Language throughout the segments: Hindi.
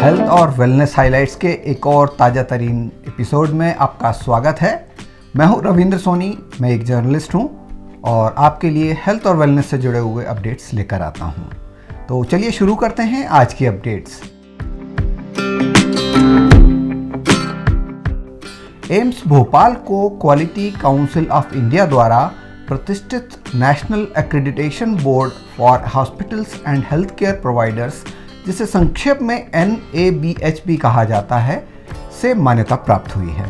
हेल्थ और वेलनेस हाइलाइट्स के एक और ताज़ा तरीन एपिसोड में आपका स्वागत है। मैं हूं रविंद्र सोनी, मैं एक जर्नलिस्ट हूं और आपके लिए हेल्थ और वेलनेस से जुड़े हुए अपडेट्स लेकर आता हूं। तो चलिए शुरू करते हैं आज की अपडेट्स। एम्स भोपाल को क्वालिटी काउंसिल ऑफ इंडिया द्वारा प्रतिष्ठित national accreditation board for hospitals and health care providers, जिसे संक्षेप में NABH कहा जाता है, से मान्यता प्राप्त हुई है।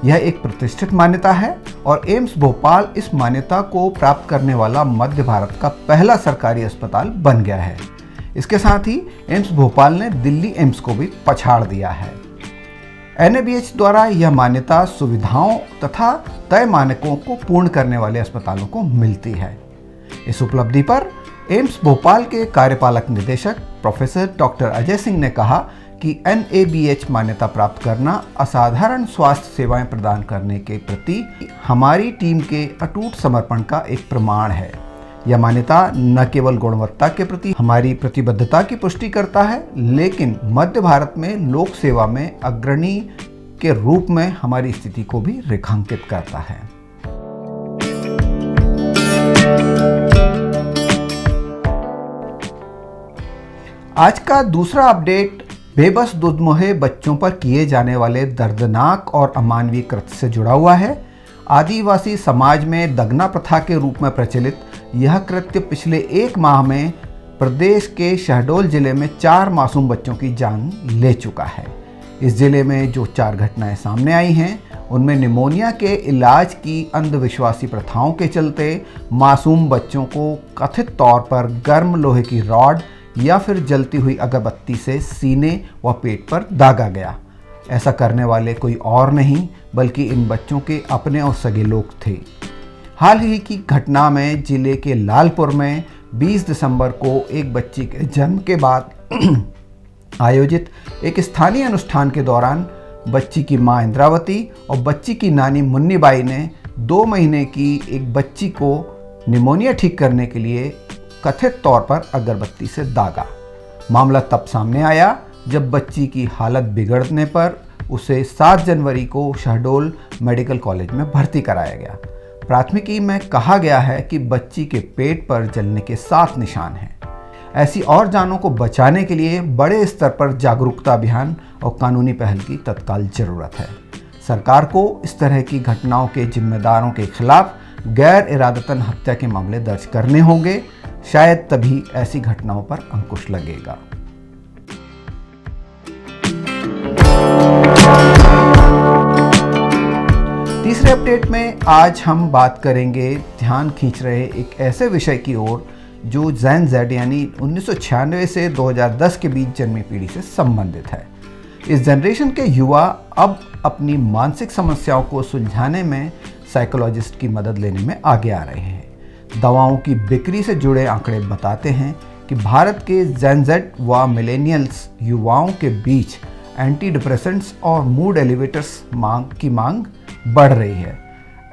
यह एक प्रतिष्ठित मान्यता है और एम्स भोपाल इस मान्यता को प्राप्त करने वाला मध्य भारत का पहला सरकारी अस्पताल बन गया है। इसके साथ ही एम्स भोपाल ने दिल्ली एम्स को भी पछाड़ दिया है। NABH द्वारा यह मान्यता सुविधाओं तथा तय मानकों को पूर्ण करने वाले अस्पतालों को मिलती है। इस उपलब्धि पर एम्स भोपाल के कार्यपालक निदेशक प्रोफेसर डॉक्टर अजय सिंह ने कहा कि NABH मान्यता प्राप्त करना असाधारण स्वास्थ्य सेवाएं प्रदान करने के प्रति हमारी टीम के अटूट समर्पण का एक प्रमाण है। यह मान्यता न केवल गुणवत्ता के प्रति हमारी प्रतिबद्धता की पुष्टि करता है, लेकिन मध्य भारत में लोक सेवा में अग्रणी के रूप में हमारी स्थिति को भी रेखांकित करता है। आज का दूसरा अपडेट बेबस दुधमुहे बच्चों पर किए जाने वाले दर्दनाक और अमानवीय कृत्य से जुड़ा हुआ है। आदिवासी समाज में दगना प्रथा के रूप में प्रचलित यह कृत्य पिछले एक माह में प्रदेश के शहडोल जिले में 4 मासूम बच्चों की जान ले चुका है। इस जिले में जो 4 घटनाएं सामने आई हैं, उनमें निमोनिया के इलाज की अंधविश्वासी प्रथाओं के चलते मासूम बच्चों को कथित तौर पर गर्म लोहे की रॉड या फिर जलती हुई अगरबत्ती से सीने व पेट पर दागा गया। ऐसा करने वाले कोई और नहीं बल्कि इन बच्चों के अपने और सगे लोग थे। हाल ही की घटना में जिले के लालपुर में 20 दिसंबर को एक बच्ची के जन्म के बाद आयोजित एक स्थानीय अनुष्ठान के दौरान बच्ची की मां इंद्रावती और बच्ची की नानी मुन्नीबाई ने 2 महीने की एक बच्ची को निमोनिया ठीक करने के लिए कथित तौर पर अगरबत्ती से दागा। मामला तब सामने आया जब बच्ची की हालत बिगड़ने पर उसे 7 जनवरी को शहडोल मेडिकल कॉलेज में भर्ती कराया गया। प्राथमिकी में कहा गया है कि बच्ची के पेट पर जलने के 7 निशान हैं। ऐसी और जानों को बचाने के लिए बड़े स्तर पर जागरूकता अभियान और कानूनी पहल की तत्काल जरूरत है। सरकार को इस तरह की घटनाओं के जिम्मेदारों के खिलाफ गैर इरादतन हत्या के मामले दर्ज करने होंगे। शायद तभी ऐसी घटनाओं पर अंकुश लगेगा। तीसरे अपडेट में आज हम बात करेंगे ध्यान खींच रहे एक ऐसे विषय की ओर जो जेन जेड यानी 1996 से 2010 के बीच जन्मी पीढ़ी से संबंधित है। इस जनरेशन के युवा अब अपनी मानसिक समस्याओं को सुलझाने में साइकोलॉजिस्ट की मदद लेने में आगे आ रहे हैं। दवाओं की बिक्री से जुड़े आंकड़े बताते हैं कि भारत के जेन जेड व मिलेनियल्स युवाओं के बीच एंटी डिप्रेसेंट्स और मूड एलिवेटर्स की मांग बढ़ रही है।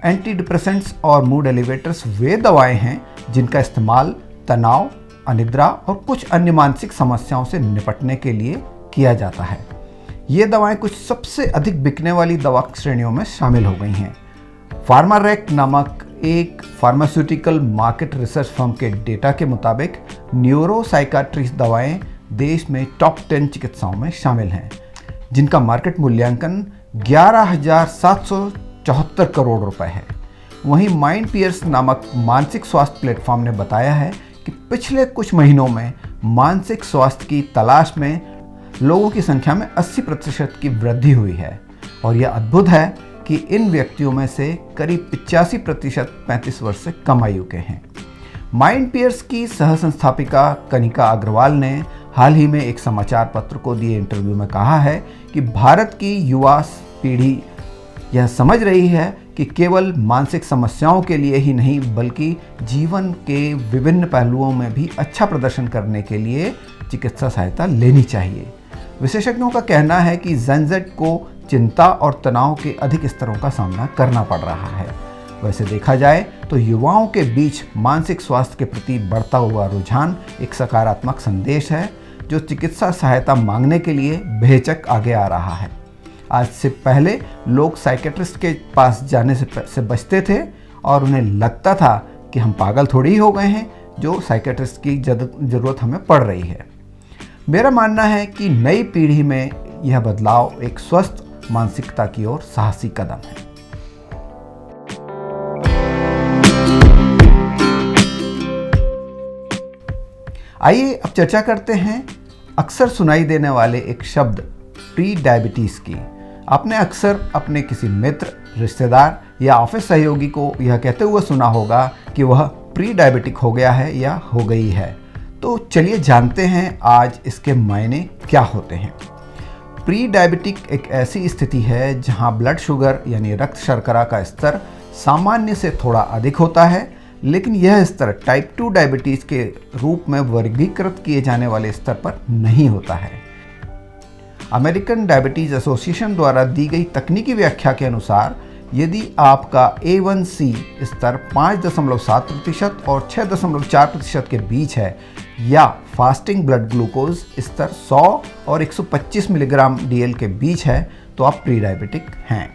एंटी डिप्रेसेंट्स और मूड एलिवेटर्स वे दवाएं हैं जिनका इस्तेमाल तनाव, अनिद्रा और कुछ अन्य मानसिक समस्याओं से निपटने के लिए किया जाता है। ये दवाएं कुछ सबसे अधिक बिकने वाली दवा श्रेणियों में शामिल हो गई हैं। फार्मारेक नामक एक फार्मास्यूटिकल मार्केट रिसर्च फर्म के डेटा के मुताबिक न्यूरोसाइकाट्री दवाएं देश में टॉप 10 चिकित्साओं में शामिल हैं, जिनका मार्केट मूल्यांकन 11,774 करोड़ रुपए है। वहीं माइंड पियर्स नामक मानसिक स्वास्थ्य प्लेटफॉर्म ने बताया है कि पिछले कुछ महीनों में मानसिक स्वास्थ्य की तलाश में लोगों की संख्या में 80% की वृद्धि हुई है और यह अद्भुत है कि इन व्यक्तियों में से करीब 85% 35 वर्ष से कम आयु के हैं। माइंड पियर्स की सह संस्थापिका कनिका अग्रवाल ने हाल ही में एक समाचार पत्र को दिए इंटरव्यू में कहा है कि भारत की युवा पीढ़ी यह समझ रही है कि केवल मानसिक समस्याओं के लिए ही नहीं बल्कि जीवन के विभिन्न पहलुओं में भी अच्छा प्रदर्शन करने के लिए चिकित्सा सहायता लेनी चाहिए। विशेषज्ञों का कहना है कि जेन जेड को चिंता और तनाव के अधिक स्तरों का सामना करना पड़ रहा है। वैसे देखा जाए तो युवाओं के बीच मानसिक स्वास्थ्य के प्रति बढ़ता हुआ रुझान एक सकारात्मक संदेश है, जो चिकित्सा सहायता मांगने के लिए बेहिचक आगे आ रहा है। आज से पहले लोग साइकेट्रिस्ट के पास जाने से बचते थे और उन्हें लगता था कि हम पागल थोड़ी ही हो गए हैं जो साइकेट्रिस्ट की ज़रूरत हमें पड़ रही है। मेरा मानना है कि नई पीढ़ी में यह बदलाव एक स्वस्थ मानसिकता की ओर साहसी कदम है। आइए अब चर्चा करते हैं अक्सर सुनाई देने वाले एक शब्द प्री डायबिटीज़ की। आपने अक्सर अपने किसी मित्र, रिश्तेदार या ऑफिस सहयोगी को यह कहते हुए सुना होगा कि वह प्री डायबिटिक हो गया है या हो गई है। तो चलिए जानते हैं आज इसके मायने क्या होते हैं। प्री डायबिटिक एक ऐसी स्थिति है जहां ब्लड शुगर यानी रक्त शर्करा का स्तर सामान्य से थोड़ा अधिक होता है, लेकिन यह स्तर टाइप 2 डायबिटीज़ के रूप में वर्गीकृत किए जाने वाले स्तर पर नहीं होता है। अमेरिकन डायबिटीज़ एसोसिएशन द्वारा दी गई तकनीकी व्याख्या के अनुसार यदि आपका A1C स्तर 5.7% और 6.4% के बीच है या फास्टिंग ब्लड ग्लूकोज स्तर 100 और 125 मिलीग्राम DL के बीच है तो आप प्री डायबिटिक हैं।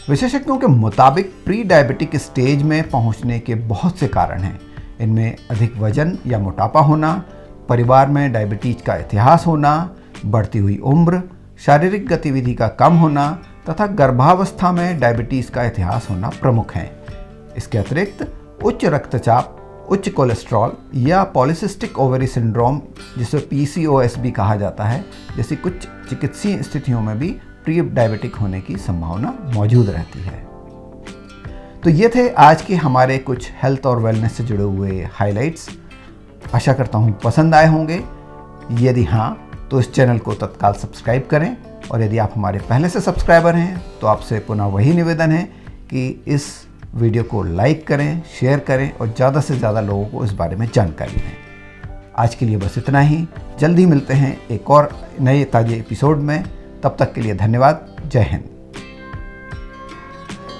विशेषज्ञों के मुताबिक प्री डायबिटिक स्टेज में पहुंचने के बहुत से कारण हैं। इनमें अधिक वजन या मोटापा होना, परिवार में डायबिटीज का इतिहास होना, बढ़ती हुई उम्र, शारीरिक गतिविधि का कम होना तथा गर्भावस्था में डायबिटीज़ का इतिहास होना प्रमुख हैं। इसके अतिरिक्त उच्च रक्तचाप, उच्च कोलेस्ट्रॉल या पॉलीसिस्टिक ओवरी सिंड्रोम जिसे PCOS भी कहा जाता है जैसी कुछ चिकित्सीय स्थितियों में भी प्री डायबिटिक होने की संभावना मौजूद रहती है। तो ये थे आज के हमारे कुछ हेल्थ और वेलनेस से जुड़े हुए हाइलाइट्स। आशा करता हूँ पसंद आए होंगे। यदि हाँ तो इस चैनल को तत्काल सब्सक्राइब करें और यदि आप हमारे पहले से सब्सक्राइबर हैं तो आपसे पुनः वही निवेदन है कि इस वीडियो को लाइक करें, शेयर करें और ज़्यादा से ज़्यादा लोगों को इस बारे में जानकारी दें। आज के लिए बस इतना ही। जल्द ही मिलते हैं एक और नए ताज़े एपिसोड में। तब तक के लिए धन्यवाद। जय हिंद।